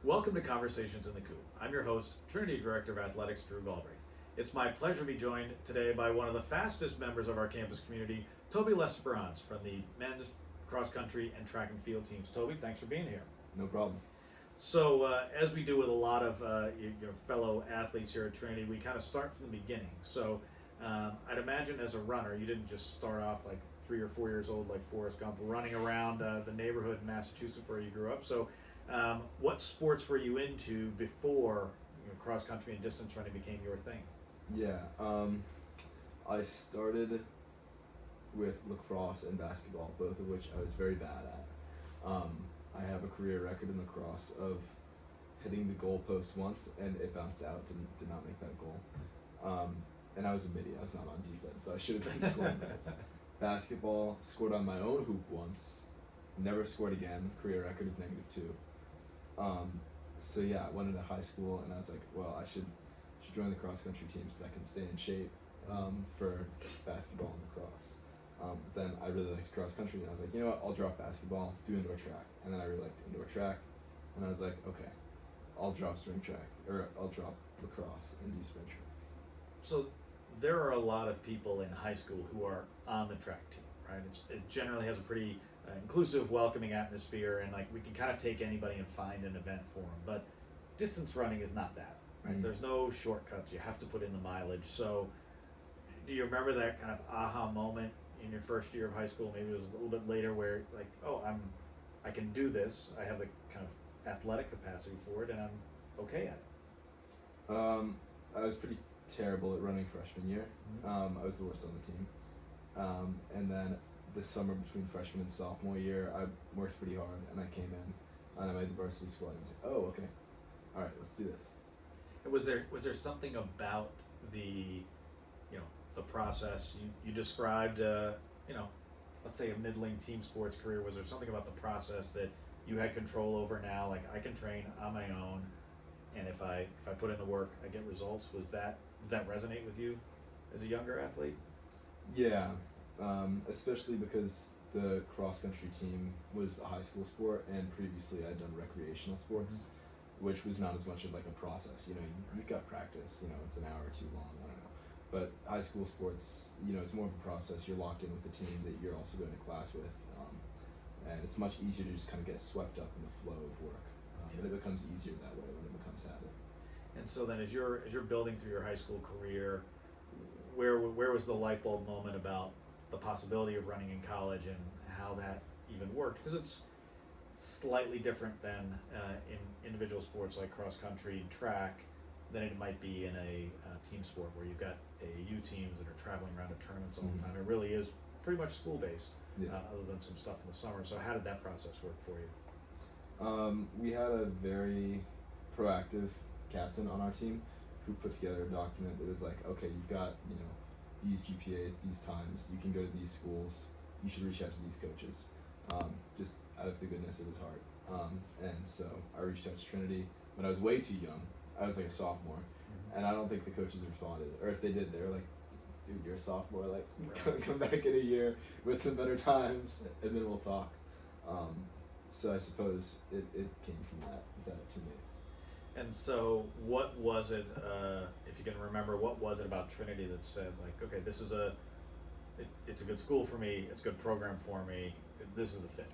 Welcome to Conversations in the Coop. I'm your host, Trinity Director of Athletics, Drew Galbraith. It's my pleasure to be joined today by one of the fastest members of our campus community, Toby L'Esperance from the men's cross country and track and field teams. Toby, thanks for being here. No problem. So, as we do with a lot of your fellow athletes here at Trinity, we kind of start from the beginning. So, I'd imagine as a runner, you didn't just start off like 3 or 4 years old like Forrest Gump, running around the neighborhood in Massachusetts where you grew up. So, what sports were you into before cross country and distance running became your thing? Yeah, I started with lacrosse and basketball, both of which I was very bad at. I have a career record in lacrosse of hitting the goal post once and it bounced out, did not make that goal. And I was a midi, I was not on defense, so I should have been scoring goals. Basketball, scored on my own hoop once, never scored again, career record of -2. So yeah, I went into high school and I was like, well, I should join the cross country team so that I can stay in shape for basketball and lacrosse. Then I really liked cross country and I was like, you know what, I'll drop basketball, do indoor track. And then I really liked indoor track and I was like, okay, I'll drop spring track, or I'll drop lacrosse and do spring track. So there are a lot of people in high school who are on the track team, right? It generally has a pretty inclusive, welcoming atmosphere, and like we can kind of take anybody and find an event for them. But distance running is not that, right? Mm-hmm. There's no shortcuts. You have to put in the mileage. So do you remember that kind of aha moment in your first year of high school? Maybe it was a little bit later where like, oh, I can do this. I have the kind of athletic capacity for it, and I'm okay at it. I was pretty terrible at running freshman year. Mm-hmm. I was the worst on the team. And then the summer between freshman and sophomore year, I worked pretty hard and I came in and I made the varsity squad and I was like, oh, okay, all right, let's do this. And was there something about the process you described? Let's say a middling team sports career. Was there something about the process that you had control over now? Like I can train on my own, and if I put in the work, I get results. Did that resonate with you as a younger athlete? Yeah, especially because the cross country team was a high school sport and previously I'd done recreational sports, which was not as much of like a process. You've got practice, it's an hour or two long, I don't know. But high school sports, it's more of a process. You're locked in with the team that you're also going to class with, and it's much easier to just kind of get swept up in the flow of work. And it becomes easier that way when it becomes habit. And so then, as you're building through your high school career, where was the light bulb moment about the possibility of running in college and how that even worked? Because it's slightly different than in individual sports like cross country and track than it might be in a team sport where you've got AAU teams that are traveling around to tournaments all the time. It really is pretty much school based, other than some stuff in the summer. So how did that process work for you? We had a very proactive captain on our team who put together a document that was like, okay, you've got, these GPAs, these times, you can go to these schools, you should reach out to these coaches, just out of the goodness of his heart. And so I reached out to Trinity when I was way too young. I was like a sophomore, and I don't think the coaches responded, or if they did, they were like, dude, you're a sophomore, like, come back in a year with some better times, and then we'll talk. So I suppose it came from that to me. And so what was it, if you can remember, what was it about Trinity that said, like, okay, this is it's a good school for me, it's a good program for me, this is the fit?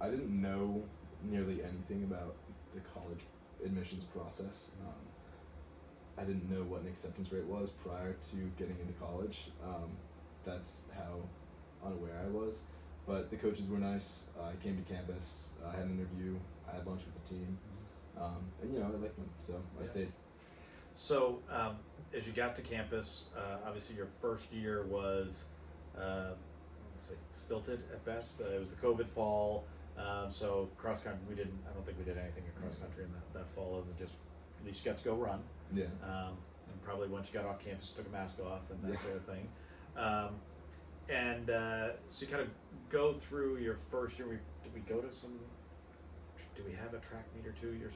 I didn't know nearly anything about the college admissions process. I didn't know what an acceptance rate was prior to getting into college. That's how unaware I was. But the coaches were nice. I came to campus, I had an interview, I had lunch with the team, and I liked them, so I stayed. So as you got to campus, obviously your first year was, let's see, stilted at best. It was the COVID fall, so cross country, I don't think we did anything in cross country in that fall other than just at least got to go run. Yeah. And probably once you got off campus, took a mask off and that sort of thing. And so you kind of go through your first year. Did we have a track meet or two your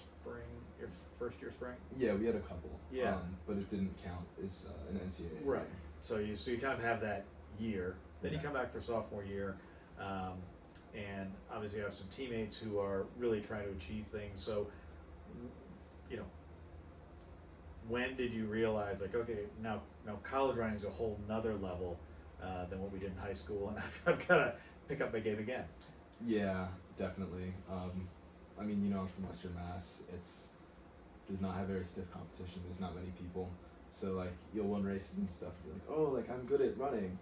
first year spring? Yeah, we had a couple. Yeah. But it didn't count as an NCAA. Right. So you kind of have that year. Then you come back for sophomore year, and obviously you have some teammates who are really trying to achieve things. So, you know, when did you realize, like, okay, now college running is a whole nother level than what we did in high school, and I've got to pick up my game again? Yeah, definitely. I mean, you know, I'm from Western Mass. Does not have very stiff competition. There's not many people. So, like, you'll win races and stuff, and you're like, oh, like, I'm good at running.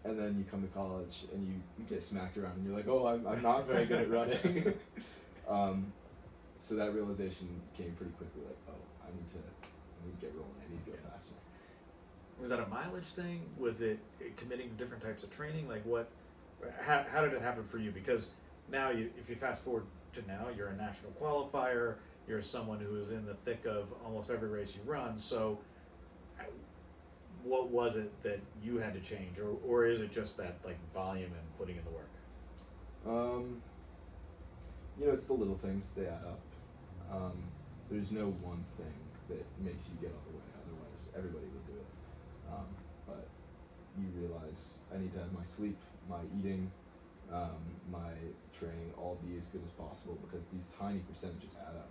And then you come to college and you get smacked around and you're like, oh, I'm not very good at running. So that realization came pretty quickly, like, oh, I need to get rolling. I need to go faster. Was that a mileage thing? Was it committing to different types of training? Like, how did it happen for you? Because now if you fast forward to now, you're a national qualifier. You're someone who is in the thick of almost every race you run. So what was it that you had to change, or is it just that, like, volume and putting in the work? You know, it's the little things, they add up. There's no one thing that makes you get all the way, otherwise everybody would do it. But you realize I need to have my sleep, my eating, my training all be as good as possible, because these tiny percentages add up.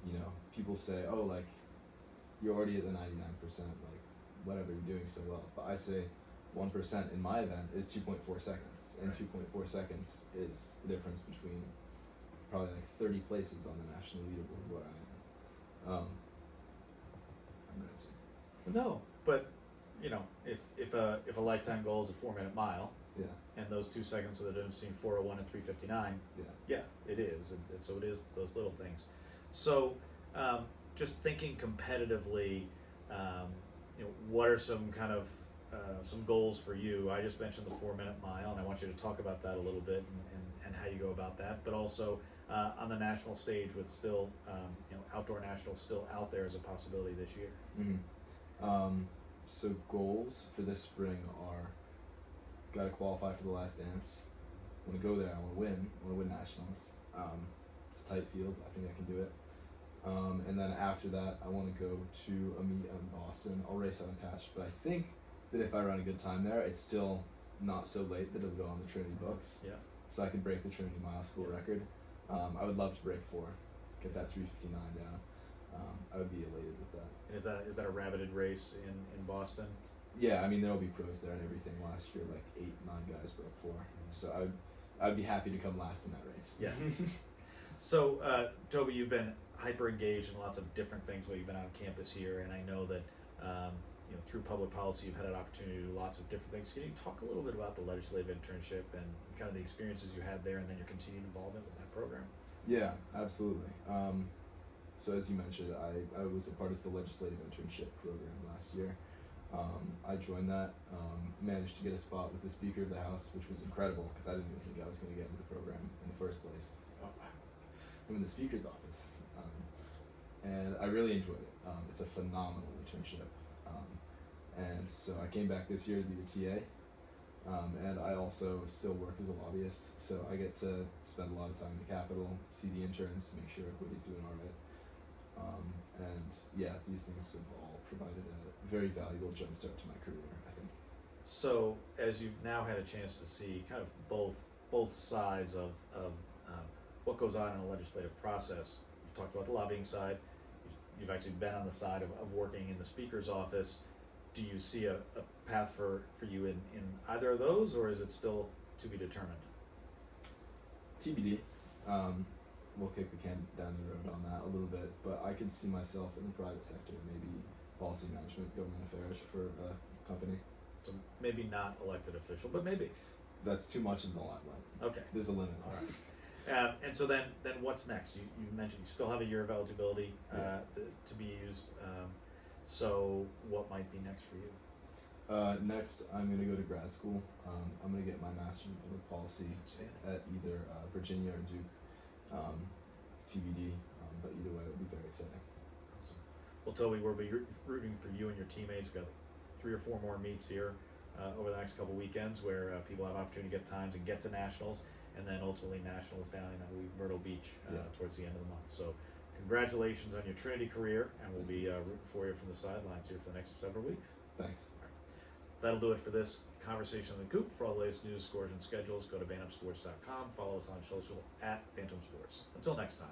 You know, people say, oh, like, you're already at the 99%, like, whatever, you're doing so well. But I say 1% in my event is 2.4 seconds, and 2.4 seconds is the difference between probably like 30 places on the national leaderboard where I am. I'm ready to. No, but you know, if a lifetime goal is a 4-minute mile, Yeah. and those 2 seconds are the difference between 4:01 and 3:59, Yeah. it is, and so it is those little things. So, just thinking competitively, you know, what are some kind of some goals for you? I just mentioned the 4-minute mile, and I want you to talk about that a little bit and how you go about that. But also on the national stage, with still you know, outdoor nationals still out there as a possibility this year. Mm-hmm. So goals for this spring are: got to qualify for the Last Dance. I want to go there. I want to win. I want to win nationals. It's a tight field. I think I can do it. And then after that, I want to go to a meet in Boston. I'll race unattached, but I think that if I run a good time there, it's still not so late that it'll go on the Trinity books. Yeah. So I could break the Trinity mile school record. I would love to break 4, get that 3:59 down. I would be elated with that. And is that a rabbited race in Boston? Yeah, I mean, there'll be pros there and everything. Last year, like 8, 9 guys broke 4. So I'd be happy to come last in that race. Yeah. So, Toby, you've been hyper engaged in lots of different things while you've been on campus here, and I know that you know, through public policy you've had an opportunity to do lots of different things. Can you talk a little bit about the legislative internship and kind of the experiences you had there, and then your continued involvement with that program? Yeah, absolutely. So as you mentioned, I was a part of the legislative internship program last year. I joined that, managed to get a spot with the Speaker of the House, which was incredible, because I didn't even think I was going to get into the program in the first place. I was like, oh wow, I'm in the Speaker's office. And I really enjoyed it. It's a phenomenal internship. And so I came back this year to be the TA. And I also still work as a lobbyist, so I get to spend a lot of time in the Capitol, see the interns, make sure everybody's doing all right. And yeah, these things have all provided a very valuable jumpstart to my career, I think. So, as you've now had a chance to see kind of both sides of what goes on in a legislative process, you talked about the lobbying side, you've actually been on the side of working in the Speaker's office. Do you see a path for you in either of those, or is it still to be determined? TBD. We'll kick the can down the road on that a little bit, but I could see myself in the private sector, maybe policy management, government affairs for a company. So maybe not elected official, but maybe. That's too much in the limelight. Okay. There's a limit. All right. And so then what's next? You mentioned you still have a year of eligibility to be used. So what might be next for you? Next, I'm going to go to grad school. I'm going to get my master's in public policy at either Virginia or Duke. TBD, but either way, it would be very exciting. Awesome. Well, Toby, we'll be rooting for you and your teammates. We've got 3 or 4 more meets here over the next couple weekends where people have opportunity to get times and get to nationals, and then ultimately nationals down in, I believe, Myrtle Beach towards the end of the month. So congratulations on your Trinity career, and we'll be rooting for you from the sidelines here for the next several weeks. Thanks. That'll do it for this conversation in the Coop. For all the latest news, scores, and schedules, go to bantamsports.com. Follow us on social at Bantam Sports. Until next time.